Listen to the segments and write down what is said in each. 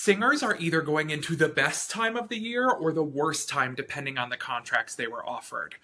Singers are either going into the best time of the year or the worst time depending on the contracts they were offered.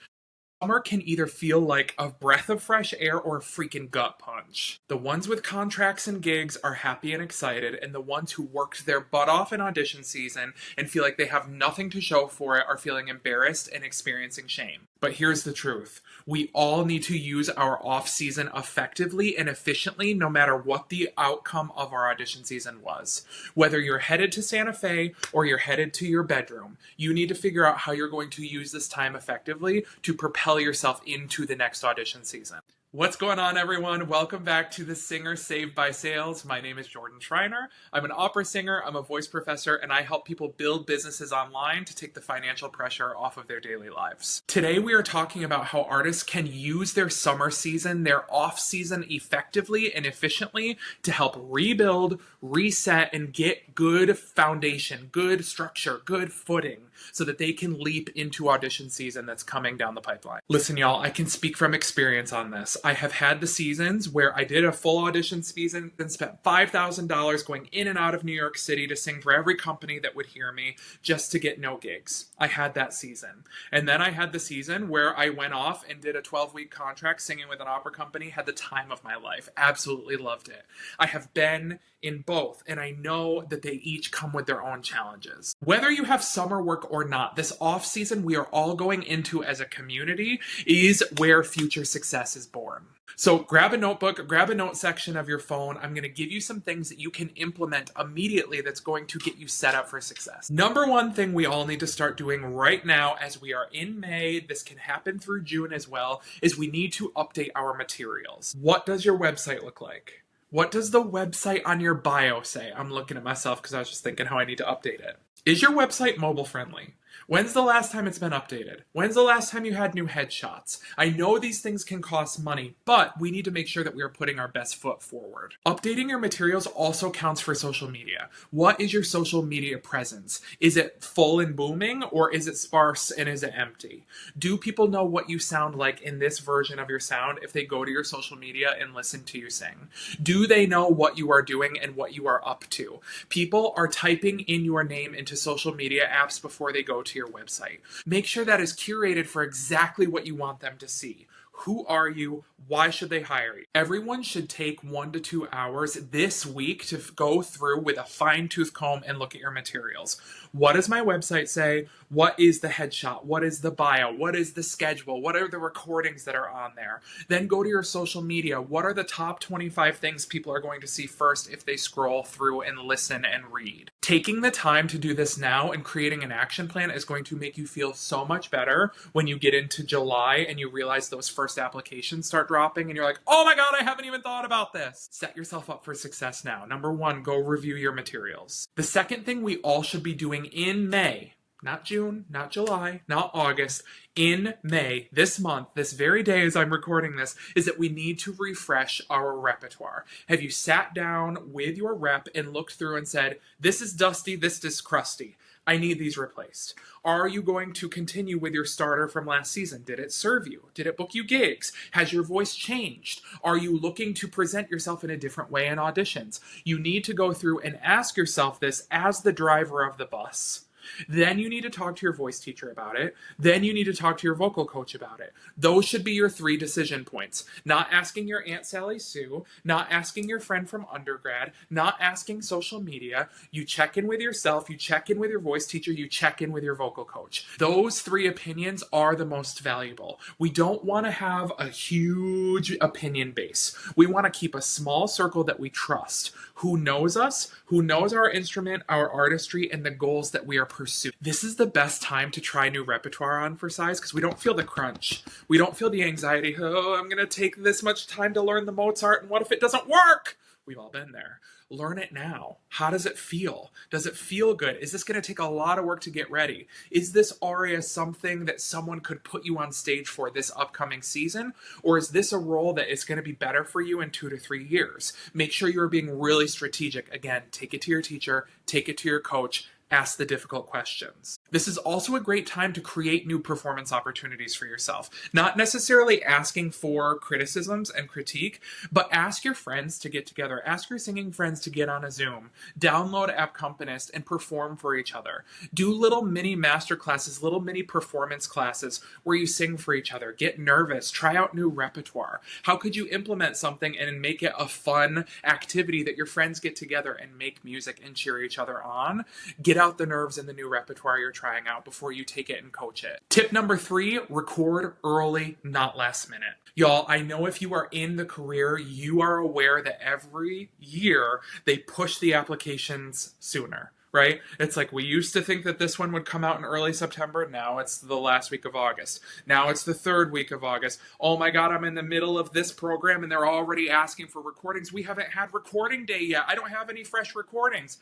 Summer can either feel like a breath of fresh air or a freaking gut punch. The ones with contracts and gigs are happy and excited, and the ones who worked their butt off in audition season and feel like they have nothing to show for it are feeling embarrassed and experiencing shame. But here's the truth. We all need to use our off season effectively and efficiently no matter what the outcome of our audition season was. Whether you're headed to Santa Fe or you're headed to your bedroom, you need to figure out how you're going to use this time effectively to propel yourself into the next audition season. What's going on, everyone? Welcome back to the Singer Saved by Sales. My name is Jordan Schreiner. I'm an opera singer, I'm a voice professor, and I help people build businesses online to take the financial pressure off of their daily lives. Today, we are talking about how artists can use their summer season, their off season effectively and efficiently to help rebuild, reset, and get good foundation, good structure, good footing so that they can leap into audition season that's coming down the pipeline. Listen, y'all, I can speak from experience on this. I have had the seasons where I did a full audition season and spent $5,000 going in and out of New York City to sing for every company that would hear me just to get no gigs. I had that season. And then I had the season where I went off and did a 12-week contract singing with an opera company, had the time of my life. Absolutely loved it. I have been in both, and I know that they each come with their own challenges. Whether you have summer work or not, this off season we are all going into as a community is where future success is born. So grab a notebook, grab a note section of your phone. I'm going to give you some things that you can implement immediately that's going to get you set up for success. Number one thing we all need to start doing right now as we are in May, this can happen through June as well, is we need to update our materials. What does your website look like? What does the website on your bio say? I'm looking at myself because I was just thinking how I need to update it. Is your website mobile friendly? When's the last time it's been updated? When's the last time you had new headshots? I know these things can cost money, but we need to make sure that we are putting our best foot forward. Updating your materials also counts for social media. What is your social media presence? Is it full and booming, or is it sparse and is it empty? Do people know what you sound like in this version of your sound if they go to your social media and listen to you sing? Do they know what you are doing and what you are up to? People are typing in your name into social media apps before they go to your website. Make sure that is curated for exactly what you want them to see. Who are you? Why should they hire you? Everyone should take 1 to 2 hours this week to go through with a fine-tooth comb and look at your materials. What does my website say? What is the headshot? What is the bio? What is the schedule? What are the recordings that are on there? Then go to your social media. What are the top 25 things people are going to see first if they scroll through and listen and read? Taking the time to do this now and creating an action plan is going to make you feel so much better when you get into July and you realize those first applications start dropping and you're like, oh my God, I haven't even thought about this. Set yourself up for success now. Number one, go review your materials. The second thing we all should be doing in May, not June, not July, not August, in May, this month, this very day as I'm recording this, is that we need to refresh our repertoire. Have you sat down with your rep and looked through and said, this is dusty, this is crusty. I need these replaced. Are you going to continue with your starter from last season? Did it serve you? Did it book you gigs? Has your voice changed? Are you looking to present yourself in a different way in auditions? You need to go through and ask yourself this as the driver of the bus. Then you need to talk to your voice teacher about it. Then you need to talk to your vocal coach about it. Those should be your 3 decision points. Not asking your Aunt Sally Sue, not asking your friend from undergrad, not asking social media. You check in with yourself, you check in with your voice teacher, you check in with your vocal coach. Those 3 opinions are the most valuable. We don't want to have a huge opinion base. We want to keep a small circle that we trust, who knows us, who knows our instrument, our artistry, and the goals that we are pursuing. This is the best time to try new repertoire on for size because we don't feel the crunch. We don't feel the anxiety. Oh, I'm going to take this much time to learn the Mozart, and what if it doesn't work? We've all been there. Learn it now. How does it feel? Does it feel good? Is this going to take a lot of work to get ready? Is this aria something that someone could put you on stage for this upcoming season? Or is this a role that is going to be better for you in 2 to 3 years? Make sure you're being really strategic. Again, take it to your teacher, take it to your coach, ask the difficult questions. This is also a great time to create new performance opportunities for yourself. Not necessarily asking for criticisms and critique, but ask your friends to get together. Ask your singing friends to get on a Zoom. Download Accompanist and perform for each other. Do little mini master classes, little mini performance classes where you sing for each other. Get nervous. Try out new repertoire. How could you implement something and make it a fun activity that your friends get together and make music and cheer each other on? Get out the nerves in the new repertoire you're trying out before you take it and coach it. Tip number 3, record early, not last minute. Y'all, I know if you are in the career, you are aware that every year they push the applications sooner, right? It's like we used to think that this one would come out in early September. Now it's the last week of August. Now it's the third week of August. Oh my God, I'm in the middle of this program and they're already asking for recordings. We haven't had recording day yet. I don't have any fresh recordings.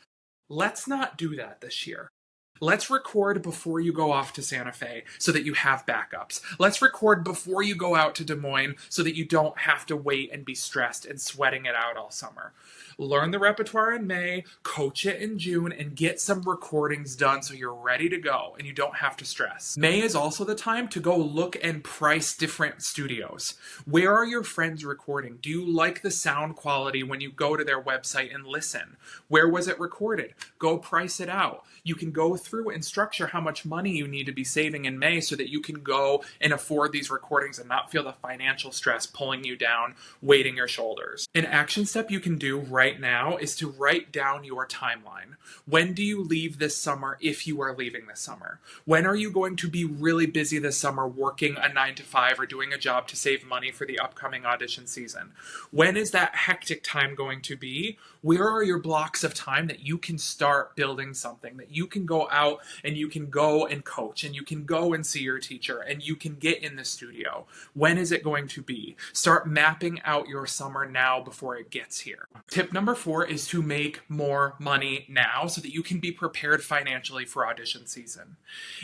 Let's not do that this year. Let's record before you go off to Santa Fe so that you have backups. Let's record before you go out to Des Moines so that you don't have to wait and be stressed and sweating it out all summer. Learn the repertoire in May, coach it in June, and get some recordings done so you're ready to go and you don't have to stress. May is also the time to go look and price different studios. Where are your friends recording? Do you like the sound quality when you go to their website and listen? Where was it recorded? Go price it out. You can go through and structure how much money you need to be saving in May so that you can go and afford these recordings and not feel the financial stress pulling you down, weighting your shoulders. An action step you can do right now is to write down your timeline. When do you leave this summer if you are leaving this summer? When are you going to be really busy this summer working a 9 to 5 or doing a job to save money for the upcoming audition season? When is that hectic time going to be? Where are your blocks of time that you can start building something, that you can go out and you can go and coach and you can go and see your teacher and you can get in the studio? When is it going to be? Start mapping out your summer now before it gets here. Tip number 4 is to make more money now so that you can be prepared financially for audition season.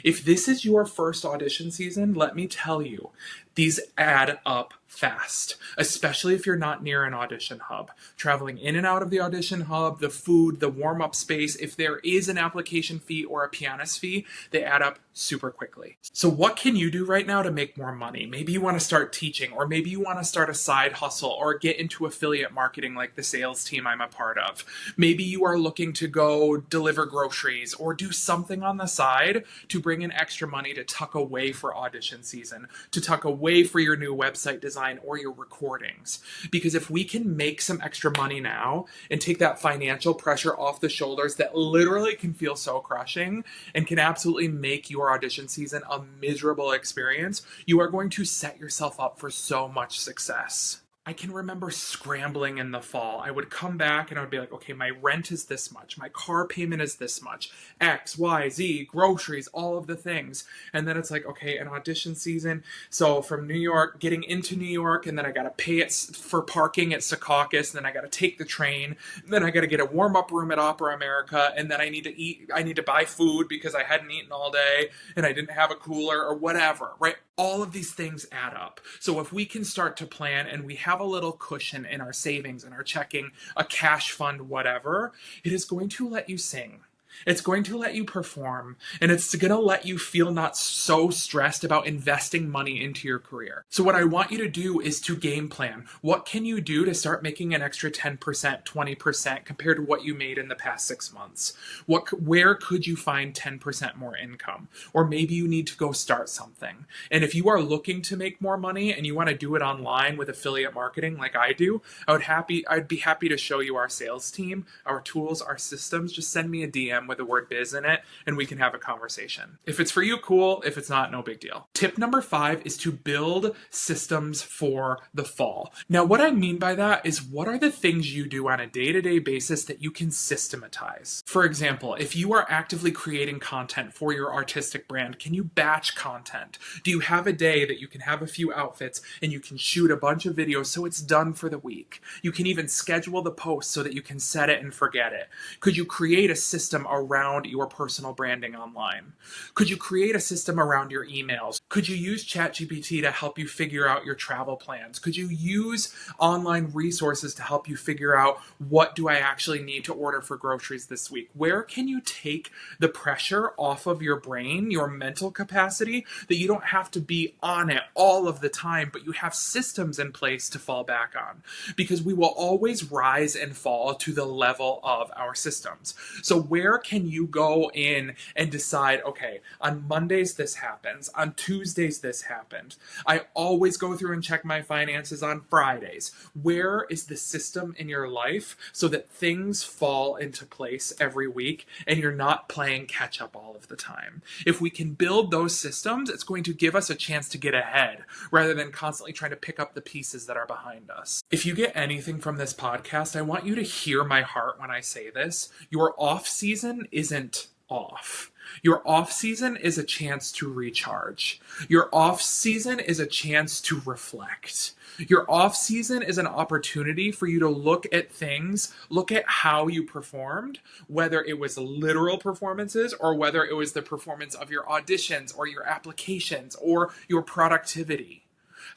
If this is your first audition season, let me tell you, these add up fast, especially if you're not near an audition hub. Traveling in and out of the audition hub, the food, the warm-up space, if there is an application fee or a pianist fee, they add up super quickly. So what can you do right now to make more money? Maybe you want to start teaching, or maybe you want to start a side hustle or get into affiliate marketing like the sales team I'm a part of. Maybe you are looking to go deliver groceries or do something on the side to bring in extra money to tuck away for audition season, to tuck away for your new website design or your recordings. Because if we can make some extra money now and take that financial pressure off the shoulders that literally can feel so crushing and can absolutely make your audition season a miserable experience, you are going to set yourself up for so much success. I can remember scrambling in the fall. I would come back and I would be like, okay, my rent is this much. My car payment is this much. X, Y, Z, groceries, all of the things. And then it's like, okay, an audition season. So from New York, getting into New York, and then I got to pay it for parking at Secaucus. And then I got to take the train. And then I got to get a warm-up room at Opera America. And then I need to eat. I need to buy food because I hadn't eaten all day and I didn't have a cooler or whatever, right? All of these things add up. So if we can start to plan and we have a little cushion in our savings and our checking, a cash fund, whatever, it is going to let you sing. It's going to let you perform, and it's going to let you feel not so stressed about investing money into your career. So what I want you to do is to game plan. What can you do to start making an extra 10%, 20% compared to what you made in the past 6 months? Where could you find 10% more income? Or maybe you need to go start something. And if you are looking to make more money and you want to do it online with affiliate marketing like I do, I'd be happy to show you our sales team, our tools, our systems. Just send me a DM with the word biz in it and we can have a conversation. If it's for you, cool. If it's not, no big deal. Tip number 5 is to build systems for the fall. Now, what I mean by that is what are the things you do on a day-to-day basis that you can systematize? For example, if you are actively creating content for your artistic brand, can you batch content? Do you have a day that you can have a few outfits and you can shoot a bunch of videos so it's done for the week? You can even schedule the post so that you can set it and forget it. Could you create a system around your personal branding online? Could you create a system around your emails? Could you use ChatGPT to help you figure out your travel plans? Could you use online resources to help you figure out what do I actually need to order for groceries this week? Where can you take the pressure off of your brain, your mental capacity, that you don't have to be on it all of the time, but you have systems in place to fall back on? Because we will always rise and fall to the level of our systems. So where can you go in and decide, okay, on Mondays this happens, on Tuesdays this happened. I always go through and check my finances on Fridays. Where is the system in your life so that things fall into place every week and you're not playing catch up all of the time? If we can build those systems, it's going to give us a chance to get ahead rather than constantly trying to pick up the pieces that are behind us. If you get anything from this podcast, I want you to hear my heart when I say this. Your off season isn't off. Your off season is a chance to recharge. Your off season is a chance to reflect. Your off season is an opportunity for you to look at things, look at how you performed, whether it was literal performances or whether it was the performance of your auditions or your applications or your productivity.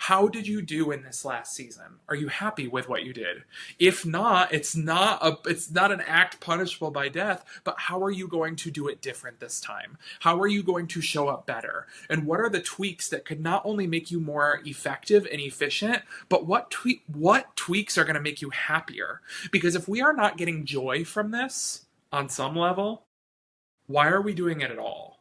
How did you do in this last season? Are you happy with what you did? If not, it's not an act punishable by death, but how are you going to do it different this time? How are you going to show up better? And what are the tweaks that could not only make you more effective and efficient, but what tweaks are going to make you happier? Because if we are not getting joy from this on some level, why are we doing it at all?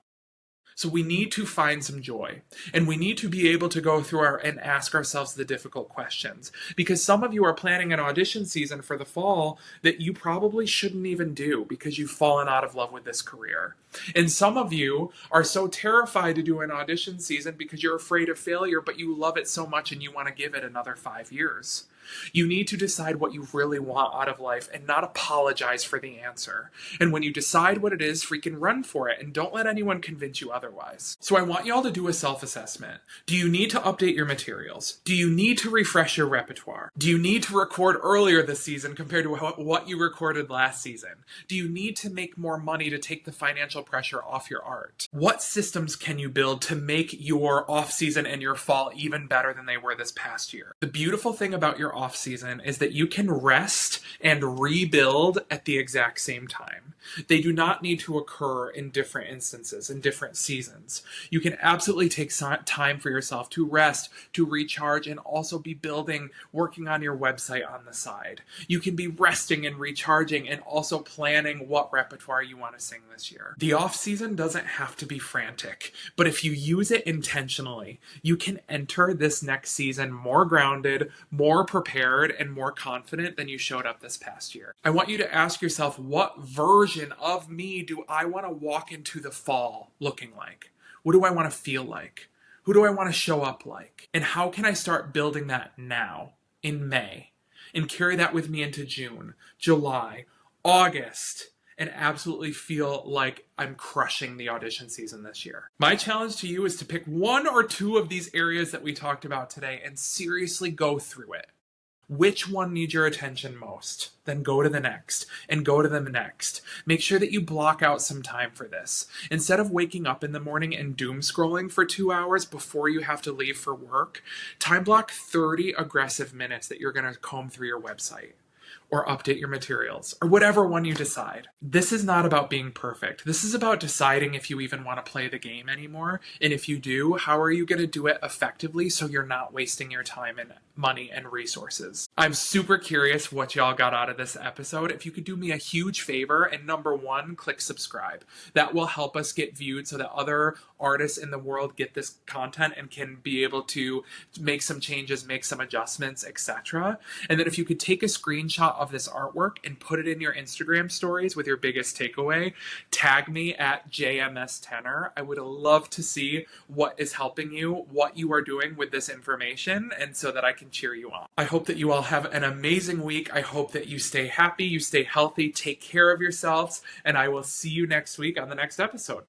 So we need to find some joy, and we need to be able to go through and ask ourselves the difficult questions, because some of you are planning an audition season for the fall that you probably shouldn't even do because you've fallen out of love with this career. And some of you are so terrified to do an audition season because you're afraid of failure, but you love it so much and you want to give it another 5 years. You need to decide what you really want out of life and not apologize for the answer. And when you decide what it is, freaking run for it and don't let anyone convince you otherwise. So I want y'all to do a self-assessment. Do you need to update your materials? Do you need to refresh your repertoire? Do you need to record earlier this season compared to what you recorded last season? Do you need to make more money to take the financial pressure off your art? What systems can you build to make your off-season and your fall even better than they were this past year? The beautiful thing about your off season is that you can rest and rebuild at the exact same time. They do not need to occur in different instances, in different seasons. You can absolutely take time for yourself to rest, to recharge, and also be building, working on your website on the side. You can be resting and recharging and also planning what repertoire you want to sing this year. The off season doesn't have to be frantic, but if you use it intentionally, you can enter this next season more grounded, more prepared, and more confident than you showed up this past year. I want you to ask yourself, what version of me do I want to walk into the fall looking like? What do I want to feel like? Who do I want to show up like? And how can I start building that now, in May, and carry that with me into June, July, August, and absolutely feel like I'm crushing the audition season this year? My challenge to you is to pick one or two of these areas that we talked about today and seriously go through it. Which one needs your attention most? Then go to the next, and go to the next. Make sure that you block out some time for this. Instead of waking up in the morning and doom scrolling for 2 hours before you have to leave for work, time block 30 aggressive minutes that you're going to comb through your website, or update your materials, or whatever one you decide. This is not about being perfect. This is about deciding if you even want to play the game anymore, and if you do, how are you going to do it effectively so you're not wasting your time and money and resources. I'm super curious what y'all got out of this episode. If you could do me a huge favor, and number one, click subscribe. That will help us get viewed so that other artists in the world get this content and can be able to make some changes, make some adjustments, etc. And then if you could take a screenshot of this artwork and put it in your Instagram stories with your biggest takeaway, tag me at JMSTenor. I would love to see what is helping you, what you are doing with this information, and so that I can cheer you on. I hope that you all have an amazing week. I hope that you stay happy, you stay healthy, take care of yourselves, and I will see you next week on the next episode.